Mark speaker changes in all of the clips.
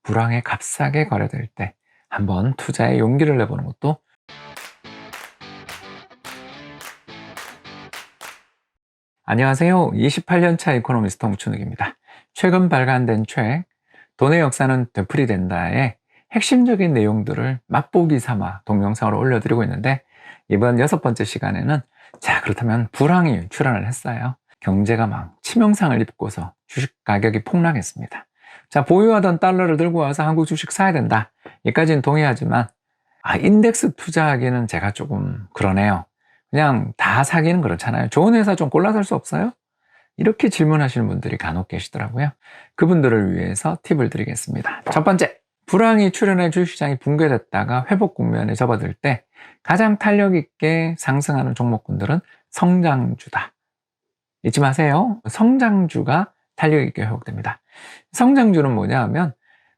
Speaker 1: 불황에 값싸게 거래될 때 한번 투자에 용기를 내보는 것도. 안녕하세요. 28년차 이코노미스트 홍춘욱입니다. 최근 발간된 책 돈의 역사는 되풀이된다의 핵심적인 내용들을 맛보기 삼아 동영상으로 올려드리고 있는데, 이번 6번째 시간에는 자, 그렇다면 불황이 출현을 했어요. 경제가 막 치명상을 입고서 주식 가격이 폭락했습니다. 자, 보유하던 달러를 들고 와서 한국 주식 사야 된다, 여기까지는 동의하지만 인덱스 투자하기는 제가 조금 그러네요. 그냥 다 사기는 그렇잖아요. 좋은 회사 좀 골라 살 수 없어요? 이렇게 질문하시는 분들이 간혹 계시더라고요. 그분들을 위해서 팁을 드리겠습니다. 첫 번째, 불황이 출현해 주식시장이 붕괴됐다가 회복 국면에 접어들 때 가장 탄력 있게 상승하는 종목군들은 성장주다. 잊지 마세요. 성장주가 탄력 있게 회복됩니다. 성장주는 뭐냐 하면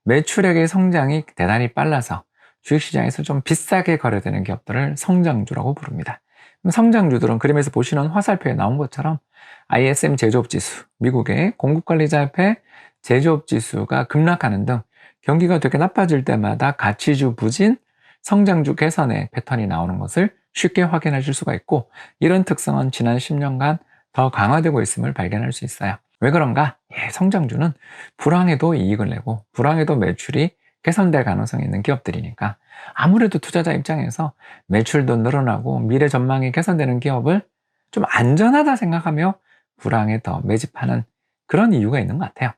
Speaker 1: 매출액의 성장이 대단히 빨라서 주식시장에서 좀 비싸게 거래되는 기업들을 성장주라고 부릅니다. 성장주들은 그림에서 보시는 화살표에 나온 것처럼 ISM 제조업지수, 미국의 공급관리자협회 제조업지수가 급락하는 등 경기가 되게 나빠질 때마다 가치주 부진, 성장주 개선의 패턴이 나오는 것을 쉽게 확인하실 수가 있고, 이런 특성은 지난 10년간 더 강화되고 있음을 발견할 수 있어요. 왜 그런가? 성장주는 불황에도 이익을 내고 불황에도 매출이 개선될 가능성이 있는 기업들이니까 아무래도 투자자 입장에서 매출도 늘어나고 미래 전망이 개선되는 기업을 좀 안전하다 생각하며 불황에 더 매집하는 그런 이유가 있는 것 같아요.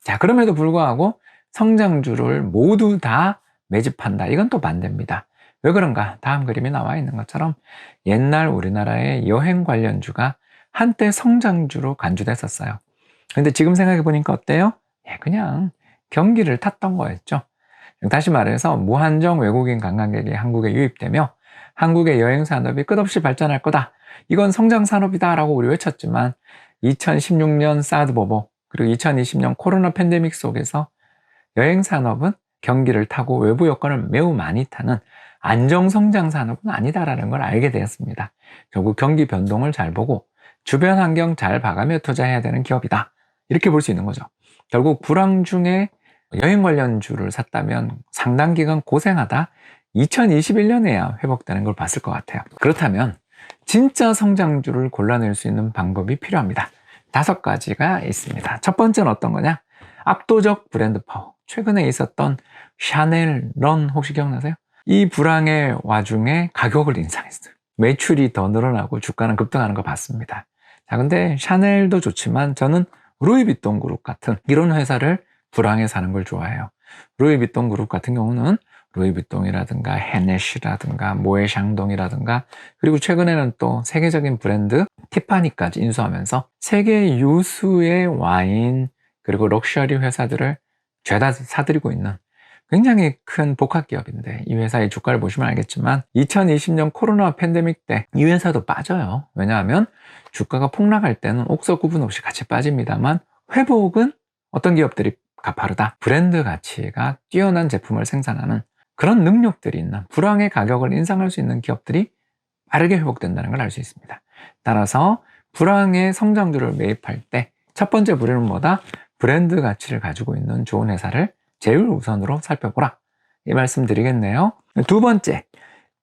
Speaker 1: 자, 그럼에도 불구하고 성장주를 모두 다 매집한다, 이건 또 반대입니다. 왜 그런가? 다음 그림에 나와 있는 것처럼 옛날 우리나라의 여행 관련주가 한때 성장주로 간주됐었어요. 근데 지금 생각해 보니까 어때요? 그냥 경기를 탔던 거였죠. 다시 말해서 무한정 외국인 관광객이 한국에 유입되며 한국의 여행 산업이 끝없이 발전할 거다, 이건 성장 산업이다 라고 우리 외쳤지만 2016년 사드 보복 그리고 2020년 코로나 팬데믹 속에서 여행 산업은 경기를 타고 외부 여건을 매우 많이 타는 안정 성장 산업은 아니다라는 걸 알게 되었습니다. 결국 경기 변동을 잘 보고 주변 환경 잘 봐가며 투자해야 되는 기업이다, 이렇게 볼 수 있는 거죠. 결국 불황 중에 여행 관련주를 샀다면 상당 기간 고생하다 2021년에야 회복되는 걸 봤을 것 같아요. 그렇다면 진짜 성장주를 골라낼 수 있는 방법이 필요합니다. 5가지가 있습니다. 첫 번째는 어떤 거냐? 압도적 브랜드 파워. 최근에 있었던 샤넬 런 혹시 기억나세요? 이 불황의 와중에 가격을 인상했어요. 매출이 더 늘어나고 주가는 급등하는 거 봤습니다. 자, 근데 샤넬도 좋지만 저는 루이비통 그룹 같은 이런 회사를 불황에 사는 걸 좋아해요. 루이비통 그룹 같은 경우는 루이비통이라든가 헤네시라든가 모에샹동이라든가, 그리고 최근에는 또 세계적인 브랜드 티파니까지 인수하면서 세계 유수의 와인 그리고 럭셔리 회사들을 죄다 사들이고 있는 굉장히 큰 복합기업인데, 이 회사의 주가를 보시면 알겠지만 2020년 코로나 팬데믹 때 이 회사도 빠져요. 왜냐하면 주가가 폭락할 때는 옥석 구분 없이 같이 빠집니다만 회복은 어떤 기업들이 가파르다, 브랜드 가치가 뛰어난 제품을 생산하는 그런 능력들이 있는 불황의 가격을 인상할 수 있는 기업들이 빠르게 회복된다는 걸 알 수 있습니다. 따라서 불황의 성장주를 매입할 때 첫 번째 부류는 뭐다? 브랜드 가치를 가지고 있는 좋은 회사를 제일 우선으로 살펴보라, 이 말씀 드리겠네요. 두 번째,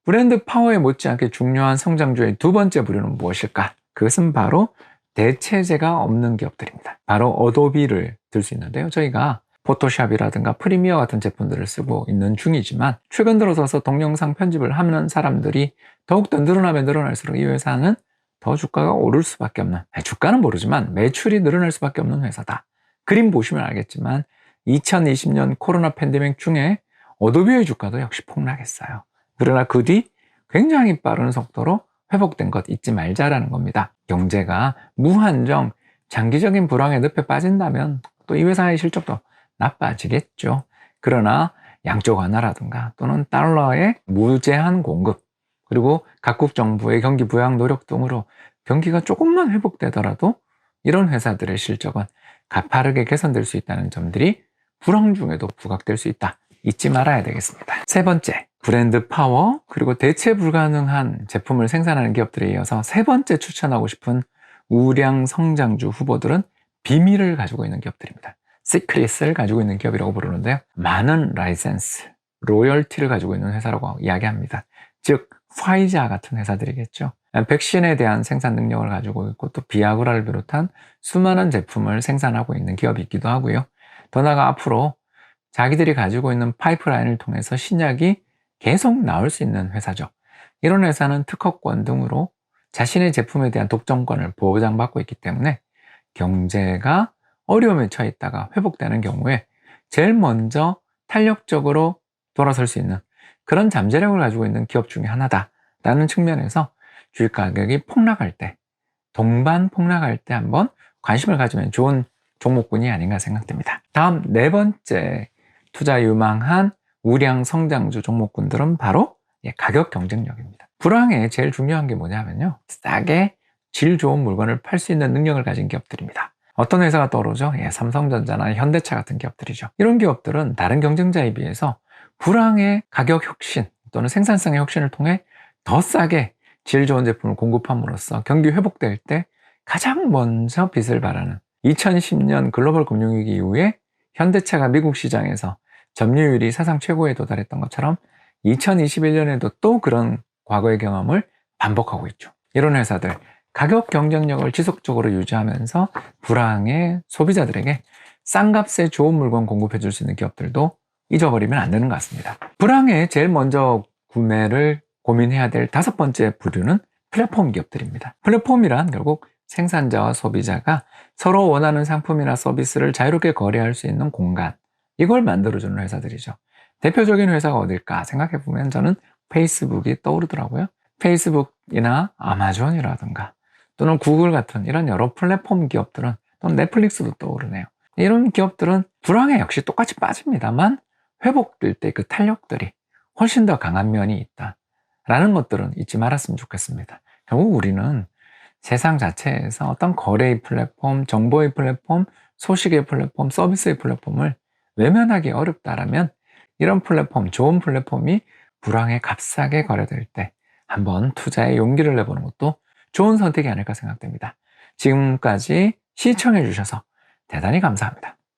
Speaker 1: 브랜드 파워에 못지않게 중요한 성장주의 두 번째 부류는 무엇일까? 그것은 바로 대체제가 없는 기업들입니다. 바로 어도비를 들 수 있는데요. 저희가 포토샵이라든가 프리미어 같은 제품들을 쓰고 있는 중이지만 최근 들어서서 동영상 편집을 하는 사람들이 더욱더 늘어나면 늘어날수록 이 회사는 더 주가가 오를 수밖에 없는, 주가는 모르지만 매출이 늘어날 수밖에 없는 회사다. 그림 보시면 알겠지만 2020년 코로나 팬데믹 중에 어도비의 주가도 역시 폭락했어요. 그러나 그 뒤 굉장히 빠른 속도로 회복된 것 잊지 말자라는 겁니다. 경제가 무한정 장기적인 불황의 늪에 빠진다면 또 이 회사의 실적도 나빠지겠죠. 그러나 양적 완화라든가 또는 달러의 무제한 공급, 그리고 각국 정부의 경기 부양 노력 등으로 경기가 조금만 회복되더라도 이런 회사들의 실적은 가파르게 개선될 수 있다는 점들이 불황 중에도 부각될 수 있다, 잊지 말아야 되겠습니다. 세 번째, 브랜드 파워 그리고 대체 불가능한 제품을 생산하는 기업들에 이어서 세 번째 추천하고 싶은 우량 성장주 후보들은 비밀을 가지고 있는 기업들입니다. 시크릿을 가지고 있는 기업이라고 부르는데요. 많은 라이센스, 로열티를 가지고 있는 회사라고 이야기합니다. 즉 화이자 같은 회사들이겠죠. 백신에 대한 생산 능력을 가지고 있고 또 비아그라를 비롯한 수많은 제품을 생산하고 있는 기업이기도 하고요. 더 나아가 앞으로 자기들이 가지고 있는 파이프라인을 통해서 신약이 계속 나올 수 있는 회사죠. 이런 회사는 특허권 등으로 자신의 제품에 대한 독점권을 보장받고 있기 때문에 경제가 어려움에 처해 있다가 회복되는 경우에 제일 먼저 탄력적으로 돌아설 수 있는 그런 잠재력을 가지고 있는 기업 중에 하나다라는 측면에서 주식 가격이 폭락할 때, 동반 폭락할 때 한번 관심을 가지면 좋은 종목군이 아닌가 생각됩니다. 다음 네 번째 투자 유망한 우량 성장주 종목군들은 바로 가격 경쟁력입니다. 불황에 제일 중요한 게 뭐냐면요, 싸게 질 좋은 물건을 팔 수 있는 능력을 가진 기업들입니다. 어떤 회사가 떠오르죠? 삼성전자나 현대차 같은 기업들이죠. 이런 기업들은 다른 경쟁자에 비해서 불황의 가격 혁신 또는 생산성의 혁신을 통해 더 싸게 질 좋은 제품을 공급함으로써 경기 회복될 때 가장 먼저 빛을 발하는 2010년 글로벌 금융위기 이후에 현대차가 미국 시장에서 점유율이 사상 최고에 도달했던 것처럼 2021년에도 또 그런 과거의 경험을 반복하고 있죠. 이런 회사들 가격 경쟁력을 지속적으로 유지하면서 불황의 소비자들에게 싼 값에 좋은 물건 공급해 줄 수 있는 기업들도 잊어버리면 안 되는 것 같습니다. 불황에 제일 먼저 구매를 고민해야 될 다섯 번째 부류는 플랫폼 기업들입니다. 플랫폼이란 결국 생산자와 소비자가 서로 원하는 상품이나 서비스를 자유롭게 거래할 수 있는 공간, 이걸 만들어주는 회사들이죠. 대표적인 회사가 어딜까 생각해보면 저는 페이스북이 떠오르더라고요. 페이스북이나 아마존이라든가 또는 구글 같은 이런 여러 플랫폼 기업들은, 또는 넷플릭스도 떠오르네요. 이런 기업들은 불황에 역시 똑같이 빠집니다만 회복될 때 그 탄력들이 훨씬 더 강한 면이 있다라는 것들은 잊지 말았으면 좋겠습니다. 결국 우리는 세상 자체에서 어떤 거래의 플랫폼, 정보의 플랫폼, 소식의 플랫폼, 서비스의 플랫폼을 외면하기 어렵다라면 이런 플랫폼, 좋은 플랫폼이 불황에 값싸게 거래될 때 한번 투자에 용기를 내보는 것도 좋은 선택이 아닐까 생각됩니다. 지금까지 시청해 주셔서 대단히 감사합니다.